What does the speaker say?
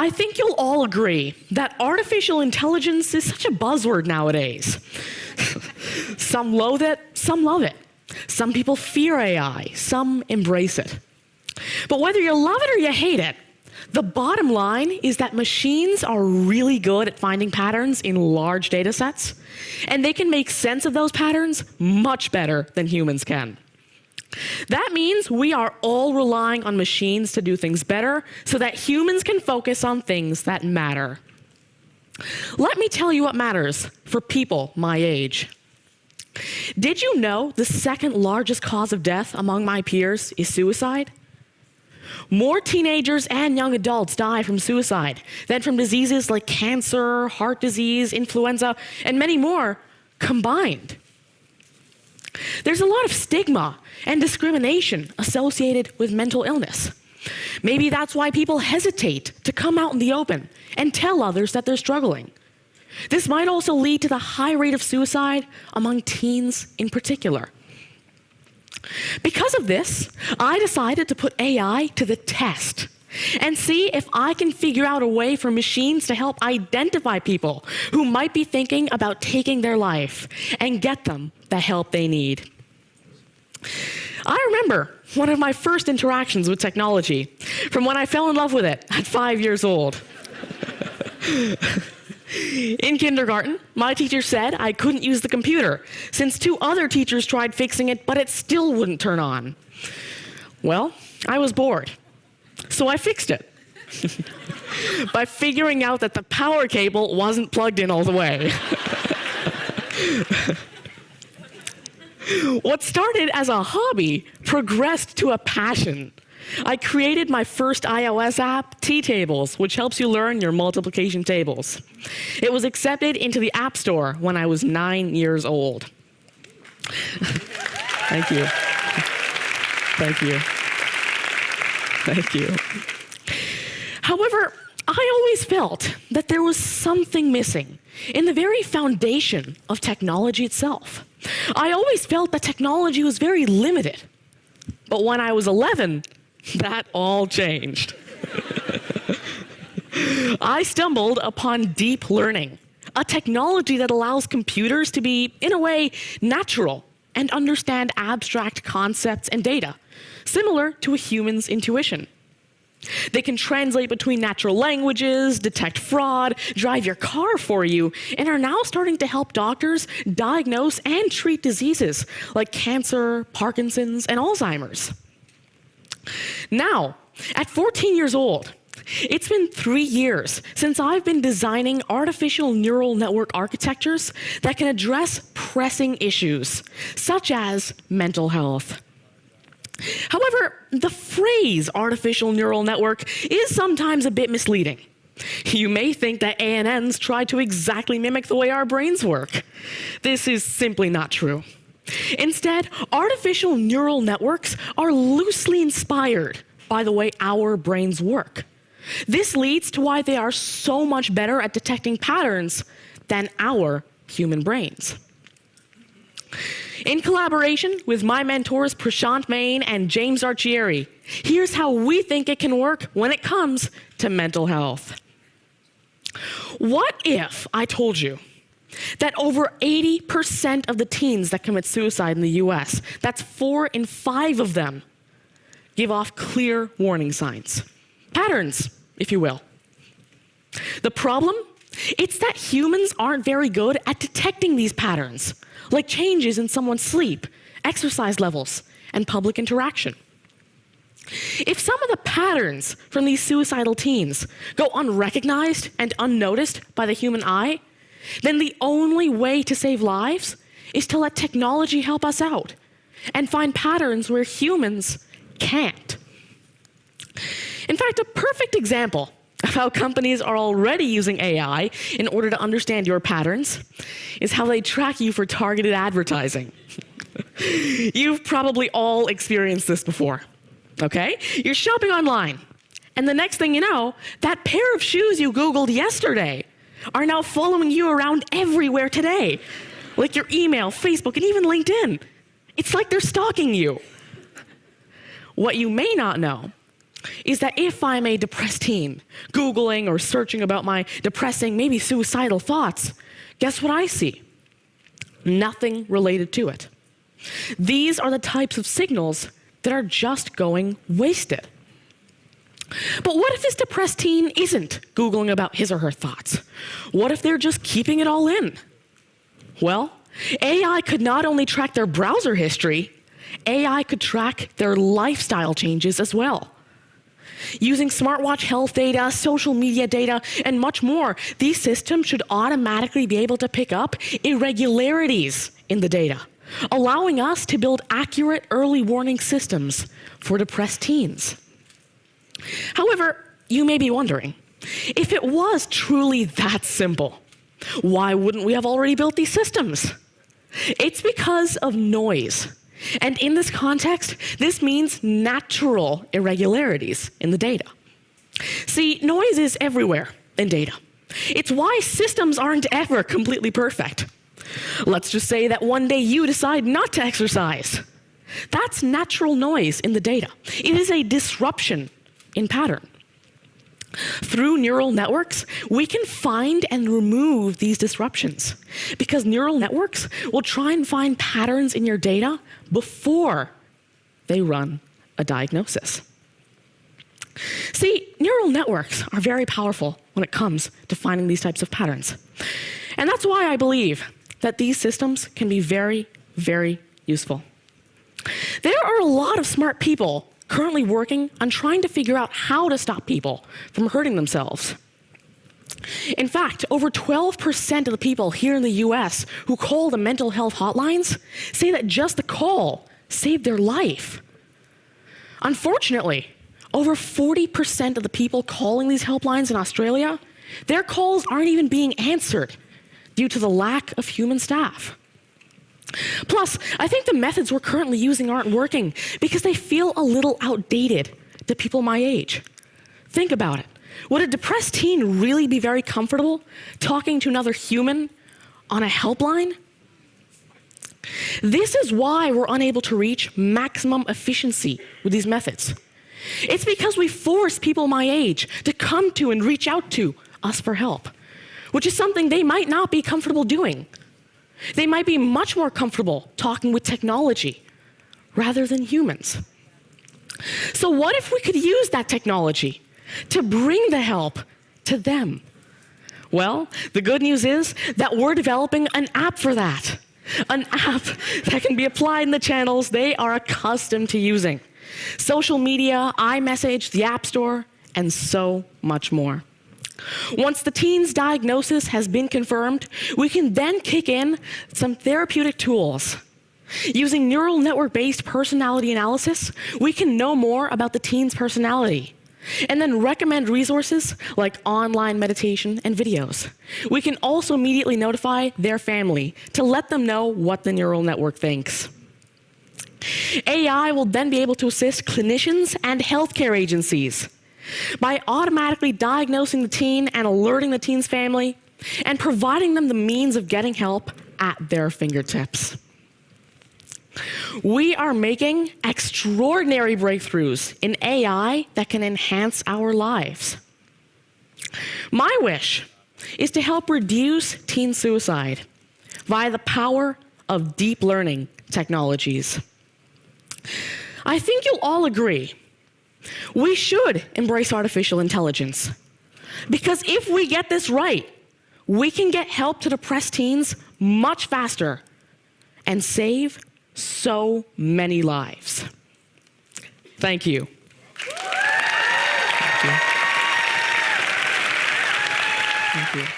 I think you'll all agree that artificial intelligence is such a buzzword nowadays. Some loathe it, some love it. Some people fear AI, some embrace it. But whether you love it or you hate it, the bottom line is that machines are really good at finding patterns in large data sets, and they can make sense of those patterns much better than humans can. That means we are all relying on machines to do things better so that humans can focus on things that matter. Let me tell you what matters for people my age. Did you know the second largest cause of death among my peers is suicide? More teenagers and young adults die from suicide than from diseases like cancer, heart disease, influenza, and many more combined. There's a lot of stigma and discrimination associated with mental illness. Maybe that's why people hesitate to come out in the open and tell others that they're struggling. This might also lead to the high rate of suicide among teens in particular. Because of this, I decided to put AI to the test and see if I can figure out a way for machines to help identify people who might be thinking about taking their life and get them the help they need. I remember one of my first interactions with technology from when I fell in love with it at 5 years old. In kindergarten, my teacher said I couldn't use the computer since 2 other teachers tried fixing it, but it still wouldn't turn on. Well, I was bored, so I fixed it by figuring out that the power cable wasn't plugged in all the way. What started as a hobby progressed to a passion. I created my first iOS app, T-Tables, which helps you learn your multiplication tables. It was accepted into the App Store when I was 9 years old. Thank you. Thank you. Thank you. However, I always felt that there was something missing in the very foundation of technology itself. I always felt that technology was very limited. But when I was 11, that all changed. I stumbled upon deep learning, a technology that allows computers to be, in a way, natural and understand abstract concepts and data, similar to a human's intuition. They can translate between natural languages, detect fraud, drive your car for you, and are now starting to help doctors diagnose and treat diseases like cancer, Parkinson's, and Alzheimer's. Now, at 14 years old, it's been 3 years since I've been designing artificial neural network architectures that can address pressing issues, such as mental health. However, the phrase artificial neural network is sometimes a bit misleading. You may think that ANNs try to exactly mimic the way our brains work. This is simply not true. Instead, artificial neural networks are loosely inspired by the way our brains work. This leads to why they are so much better at detecting patterns than our human brains. In collaboration with my mentors Prashant Main and James Archieri, here's how we think it can work when it comes to mental health. What if I told you that over 80% of the teens that commit suicide in the US, that's 4 in 5 of them, give off clear warning signs? Patterns, if you will. The problem? It's that humans aren't very good at detecting these patterns, like changes in someone's sleep, exercise levels, and public interaction. If some of the patterns from these suicidal teens go unrecognized and unnoticed by the human eye, then the only way to save lives is to let technology help us out and find patterns where humans can't. In fact, a perfect example of how companies are already using AI in order to understand your patterns is how they track you for targeted advertising. You've probably all experienced this before, okay? You're shopping online, and the next thing you know, that pair of shoes you Googled yesterday are now following you around everywhere today, like your email, Facebook, and even LinkedIn. It's like they're stalking you. What you may not know is that if I'm a depressed teen, Googling or searching about my depressing, maybe suicidal thoughts, guess what I see? Nothing related to it. These are the types of signals that are just going wasted. But what if this depressed teen isn't Googling about his or her thoughts? What if they're just keeping it all in? Well, AI could not only track their browser history, AI could track their lifestyle changes as well. Using smartwatch health data, social media data, and much more, these systems should automatically be able to pick up irregularities in the data, allowing us to build accurate early warning systems for depressed teens. However, you may be wondering, if it was truly that simple, why wouldn't we have already built these systems? It's because of noise. And in this context, this means natural irregularities in the data. See, noise is everywhere in data. It's why systems aren't ever completely perfect. Let's just say that one day you decide not to exercise. That's natural noise in the data. It is a disruption in pattern. Through neural networks, we can find and remove these disruptions because neural networks will try and find patterns in your data before they run a diagnosis. See, neural networks are very powerful when it comes to finding these types of patterns. And that's why I believe that these systems can be very, very useful. There are a lot of smart people currently working on trying to figure out how to stop people from hurting themselves. In fact, over 12% of the people here in the US who call the mental health hotlines say that just the call saved their life. Unfortunately, over 40% of the people calling these helplines in Australia, their calls aren't even being answered due to the lack of human staff. Plus, I think the methods we're currently using aren't working because they feel a little outdated to people my age. Think about it. Would a depressed teen really be very comfortable talking to another human on a helpline? This is why we're unable to reach maximum efficiency with these methods. It's because we force people my age to come to and reach out to us for help, which is something they might not be comfortable doing. They might be much more comfortable talking with technology rather than humans. So what if we could use that technology to bring the help to them? Well, the good news is that we're developing an app for that. An app that can be applied in the channels they are accustomed to using. Social media, iMessage, the App Store, and so much more. Once the teen's diagnosis has been confirmed, we can then kick in some therapeutic tools. Using neural network-based personality analysis, we can know more about the teen's personality and then recommend resources like online meditation and videos. We can also immediately notify their family to let them know what the neural network thinks. AI will then be able to assist clinicians and healthcare agencies by automatically diagnosing the teen and alerting the teen's family and providing them the means of getting help at their fingertips. We are making extraordinary breakthroughs in AI that can enhance our lives. My wish is to help reduce teen suicide via the power of deep learning technologies. I think you'll all agree we should embrace artificial intelligence, because if we get this right, we can get help to depressed teens much faster and save so many lives. Thank you. Thank you. Thank you.